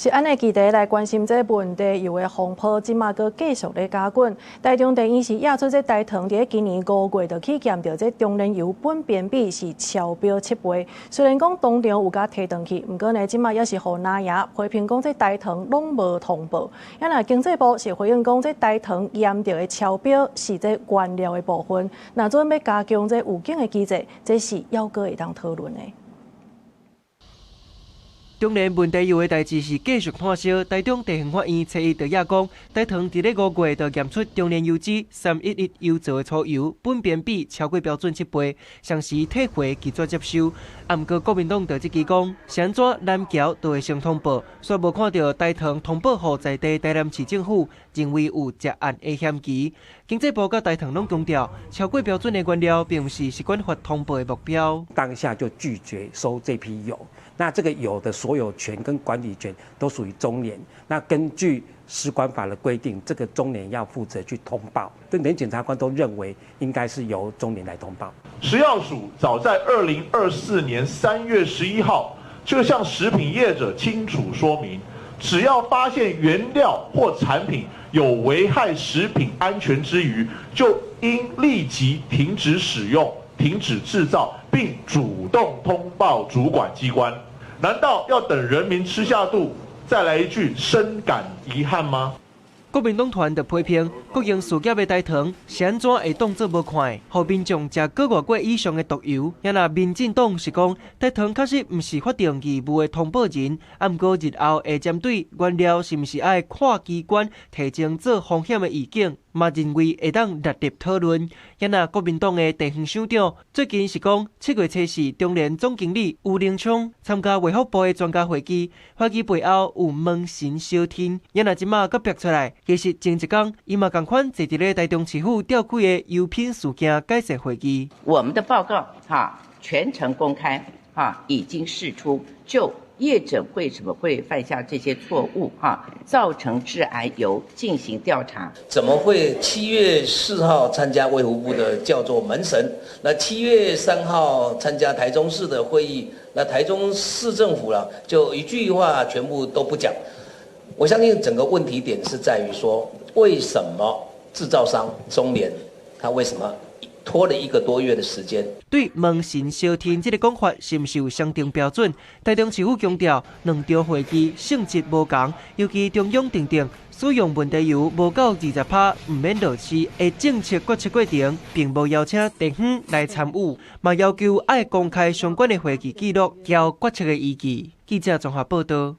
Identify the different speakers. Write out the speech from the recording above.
Speaker 1: 是安尼，記者來關心這個問題，有的風波今嘛閣繼續咧加滾。台中電影是驗出這台糖佇今年5月就去驗到這中煉油苯邊比是超標7倍。雖然講當場有甲提轉去，不過呢，今嘛也是互拿牙批評講這台糖攏無通報。因為經濟部是回應講，這台糖驗到的超標是這原料的部分。那準備加強這有警的機制，這是猶閣會當討論的。
Speaker 2: 中煉問題油的代誌是繼續破燒。台中地方法院初一就也講，台糖佇咧5月就驗出中煉油脂311油造的粗油苯邊比超過標準7倍，詳時退回拒絕接受。不過國民黨就質疑講，是安怎南橋都會先通報，卻無看到台糖通報後在地台南市政府，認為有食案的嫌疑。經濟部甲台糖攏強調，超過標準的原料並不是食管法通報的目標。
Speaker 3: 當下就拒絕收這批油，那這個油的所有權跟管理權都屬於中煉。那根據食管法的規定，這個中煉要負責去通報，連檢察官都認為應該是由中煉來通報。
Speaker 4: 食藥署早在2024年3月11號就向食品業者清楚說明，只要發現原料或產品有危害食品安全之虞，就應立即停止使用、停止製造，並主動通報主管機關。難道要等人民吃下肚，再來一句深感遺憾嗎？
Speaker 2: 國民黨團就批評國營事業的台糖是安怎會當作無看的，互民眾食過外國以上的毒油。也那民進黨是講台糖確實不是法定義務的通報人，不過日後會針對原料是不是愛跨機關提前做風險的預警，嘛認為會當納入討論。也那國民黨的地方首長最近是講7月初4中煉總經理吳凌聰參加衛福部的專家會議，會議背後有問心燒天。也那今嘛閣爆出來。其實前一天，伊嘛同款坐佇咧台中市府吊開的油品事件解釋會議。
Speaker 5: 我們的報告全程公開已經釋出，就業者為什麼會犯下這些錯誤造成致癌油進行調查。
Speaker 6: 怎麼會7月4號參加衛福部的叫做門神，那7月3號參加台中市的會議，那台中市政府就一句話全部都不講。我相信整個問題點是在於說，為什麼製造商中煉他為什麼拖了1個多月的時間？
Speaker 2: 對問心燒天這個講法是不是有相同標準？台中市府強調，兩場會議性質無同，尤其中央訂定使用問題油無到20%唔免落市的政策決策過程，並無邀請地方來參與，嘛要求愛公開相關的會議記錄，交決策的依據。記者綜合報道。